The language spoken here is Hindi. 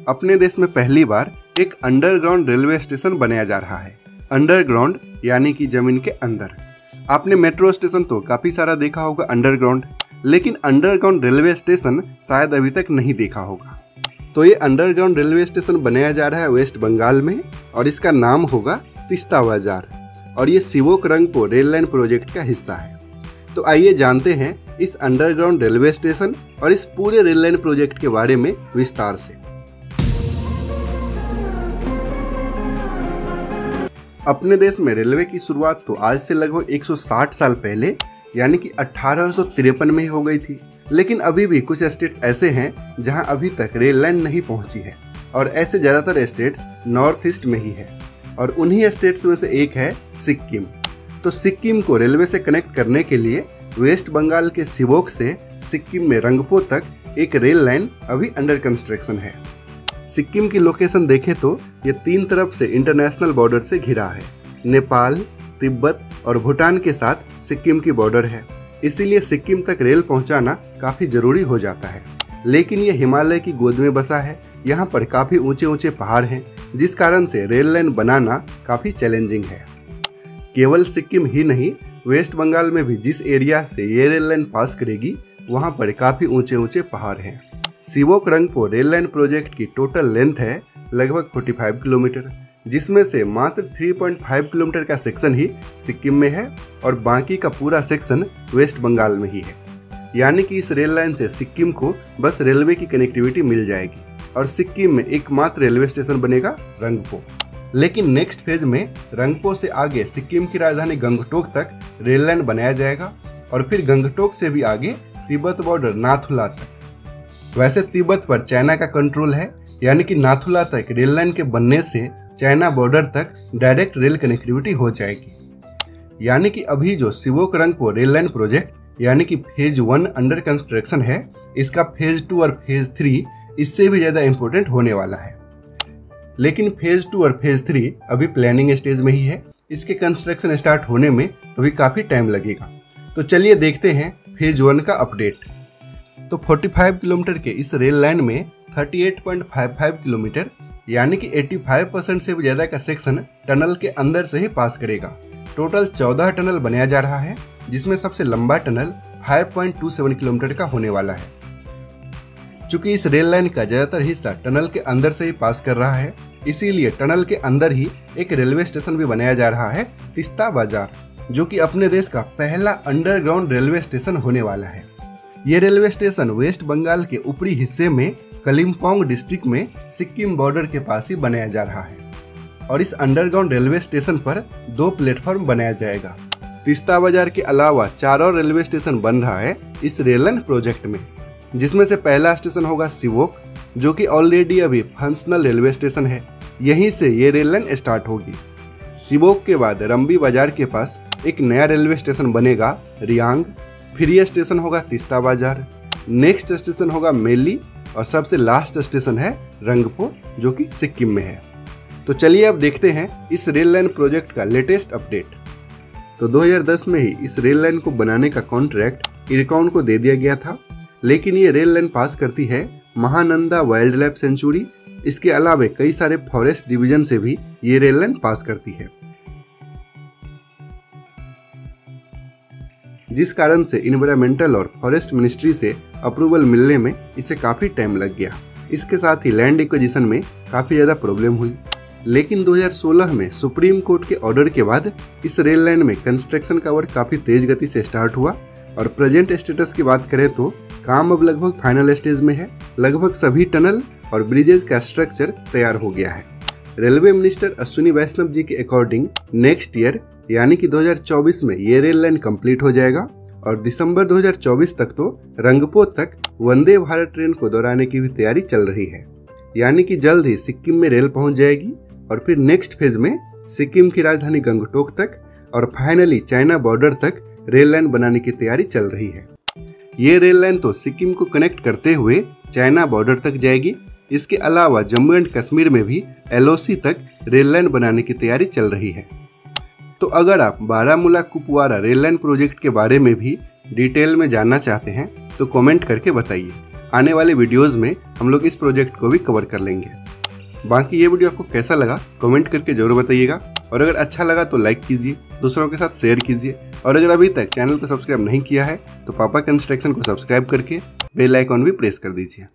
अपने देश में पहली बार एक अंडरग्राउंड रेलवे स्टेशन बनाया जा रहा है। अंडरग्राउंड यानी कि जमीन के अंदर। आपने मेट्रो स्टेशन तो काफी सारा देखा होगा अंडरग्राउंड, लेकिन अंडरग्राउंड रेलवे स्टेशन शायद अभी तक नहीं देखा होगा। तो ये अंडरग्राउंड रेलवे स्टेशन बनाया जा रहा है वेस्ट बंगाल में और इसका नाम होगा तीस्ता बाजार और ये शिवोक-रंगपो रेल लाइन प्रोजेक्ट का हिस्सा है। तो आइए जानते हैं इस अंडरग्राउंड रेलवे स्टेशन और इस पूरे रेल लाइन प्रोजेक्ट के बारे में विस्तार से। अपने देश में रेलवे की शुरुआत तो आज से लगभग 160 साल पहले यानी कि 1853 में हो गई थी, लेकिन अभी भी कुछ स्टेट्स ऐसे हैं जहां अभी तक रेल लाइन नहीं पहुंची है और ऐसे ज़्यादातर स्टेट्स नॉर्थ ईस्ट में ही है और उन्हीं स्टेट्स में से एक है सिक्किम। तो सिक्किम को रेलवे से कनेक्ट करने के लिए वेस्ट बंगाल के शिवोक से सिक्किम में रंगपो तक एक रेल लाइन अभी अंडर कंस्ट्रक्शन है। सिक्किम की लोकेशन देखें तो ये 3 तरफ से इंटरनेशनल बॉर्डर से घिरा है। नेपाल, तिब्बत और भूटान के साथ सिक्किम की बॉर्डर है, इसीलिए सिक्किम तक रेल पहुंचाना काफ़ी ज़रूरी हो जाता है। लेकिन ये हिमालय की गोद में बसा है, यहाँ पर काफ़ी ऊंचे ऊंचे पहाड़ हैं, जिस कारण से रेल लाइन बनाना काफ़ी चैलेंजिंग है। केवल सिक्किम ही नहीं, वेस्ट बंगाल में भी जिस एरिया से ये रेल लाइन पास करेगी वहाँ पर काफ़ी ऊंचे ऊंचे पहाड़ हैं। शिवोक-रंगपो रेल लाइन प्रोजेक्ट की टोटल लेंथ है लगभग 45 किलोमीटर, जिसमें से मात्र 3.5 किलोमीटर का सेक्शन ही सिक्किम में है और बाकी का पूरा सेक्शन वेस्ट बंगाल में ही है। यानी कि इस रेल लाइन से सिक्किम को बस रेलवे की कनेक्टिविटी मिल जाएगी और सिक्किम में एकमात्र रेलवे स्टेशन बनेगा रंगपो। लेकिन नेक्स्ट फेज में रंगपो से आगे सिक्किम की राजधानी गंगटोक तक रेल लाइन बनाया जाएगा और फिर गंगटोक से भी आगे तिब्बत बॉर्डर नाथुला तक। वैसे तिब्बत पर चाइना का कंट्रोल है, यानी कि नाथुला तक रेल लाइन के बनने से चाइना बॉर्डर तक डायरेक्ट रेल कनेक्टिविटी हो जाएगी। यानी कि अभी जो शिवोक-रंगपो रेल लाइन प्रोजेक्ट यानी कि फेज 1 अंडर कंस्ट्रक्शन है, इसका फेज 2 और फेज 3 इससे भी ज़्यादा इम्पोर्टेंट होने वाला है। लेकिन फेज 2 और फेज 3 अभी प्लानिंग स्टेज में ही है, इसके कंस्ट्रक्शन स्टार्ट होने में अभी काफ़ी टाइम लगेगा। तो चलिए देखते हैं फेज 1 का अपडेट। तो 45 किलोमीटर के इस रेल लाइन में 38.55 किलोमीटर यानी कि 85% से भी ज़्यादा का सेक्शन टनल के अंदर से ही पास करेगा। टोटल 14 टनल बनाया जा रहा है, जिसमें सबसे लंबा टनल 5.27 किलोमीटर का होने वाला है। चूंकि इस रेल लाइन का ज़्यादातर हिस्सा टनल के अंदर से ही पास कर रहा है, इसीलिए टनल के अंदर ही एक रेलवे स्टेशन भी बनाया जा रहा है तीस्ता बाजार, जो कि अपने देश का पहला अंडरग्राउंड रेलवे स्टेशन होने वाला है। ये रेलवे स्टेशन वेस्ट बंगाल के ऊपरी हिस्से में कलिम्पोंग डिस्ट्रिक्ट में सिक्किम बॉर्डर के पास ही बनाया जा रहा है और इस अंडरग्राउंड रेलवे स्टेशन पर 2 प्लेटफॉर्म बनाया जाएगा। तीस्ता बाजार के अलावा 4 और रेलवे स्टेशन बन रहा है इस रेल लाइन प्रोजेक्ट में, जिसमें से पहला स्टेशन होगा शिवोक, जो कि ऑलरेडी अभी फंक्शनल रेलवे स्टेशन है। यहीं से ये रेल लाइन स्टार्ट होगी। शिवोक के बाद रंबी बाजार के पास एक नया रेलवे स्टेशन बनेगा रियांग, फिर यह स्टेशन होगा तीस्ता बाजार, नेक्स्ट स्टेशन होगा मेली और सबसे लास्ट स्टेशन है रंगपो, जो कि सिक्किम में है। तो चलिए अब देखते हैं इस रेल लाइन प्रोजेक्ट का लेटेस्ट अपडेट। तो 2010 में ही इस रेल लाइन को बनाने का कॉन्ट्रैक्ट इरकॉन को दे दिया गया था, लेकिन ये रेल लाइन पास करती है महानंदा वाइल्ड लाइफ सेंचुरी। इसके अलावा कई सारे फॉरेस्ट डिवीजन से भी ये रेल लाइन पास करती है, जिस कारण से इन्वायरमेंटल और फॉरेस्ट मिनिस्ट्री से अप्रूवल मिलने में इसे काफ़ी टाइम लग गया। इसके साथ ही लैंड एक्विजिशन में काफ़ी ज़्यादा प्रॉब्लम हुई। लेकिन 2016 में सुप्रीम कोर्ट के ऑर्डर के बाद इस रेल लाइन में कंस्ट्रक्शन का वर्क काफ़ी तेज गति से स्टार्ट हुआ और प्रेजेंट स्टेटस की बात करें तो काम अब लगभग फाइनल स्टेज में है। लगभग सभी टनल और ब्रिजेज का स्ट्रक्चर तैयार हो गया है। रेलवे मिनिस्टर अश्विनी वैष्णव जी के अकॉर्डिंग नेक्स्ट ईयर यानी कि 2024 में ये रेल लाइन कंप्लीट हो जाएगा और दिसंबर 2024 तक तो रंगपो तक वंदे भारत ट्रेन को दोहराने की भी तैयारी चल रही है। यानी कि जल्द ही सिक्किम में रेल पहुंच जाएगी और फिर नेक्स्ट फेज में सिक्किम की राजधानी गंगटोक तक और फाइनली चाइना बॉर्डर तक रेल लाइन बनाने की तैयारी चल रही है। ये रेल लाइन तो सिक्किम को कनेक्ट करते हुए चाइना बॉर्डर तक जाएगी। इसके अलावा जम्मू एंड कश्मीर में भी LOC तक रेल लाइन बनाने की तैयारी चल रही है। तो अगर आप Baramulla Kupwara rail line project के बारे में भी डिटेल में जानना चाहते हैं तो कमेंट करके बताइए। आने वाले वीडियोस में हम लोग इस प्रोजेक्ट को भी कवर कर लेंगे। बाकी ये वीडियो आपको कैसा लगा कमेंट करके जरूर बताइएगा, और अगर अच्छा लगा तो लाइक कीजिए, दूसरों के साथ शेयर कीजिए, और अगर अभी तक चैनल को सब्सक्राइब नहीं किया है तो पापा कंस्ट्रक्शन को सब्सक्राइब करके बेल आइकॉन भी प्रेस कर दीजिए।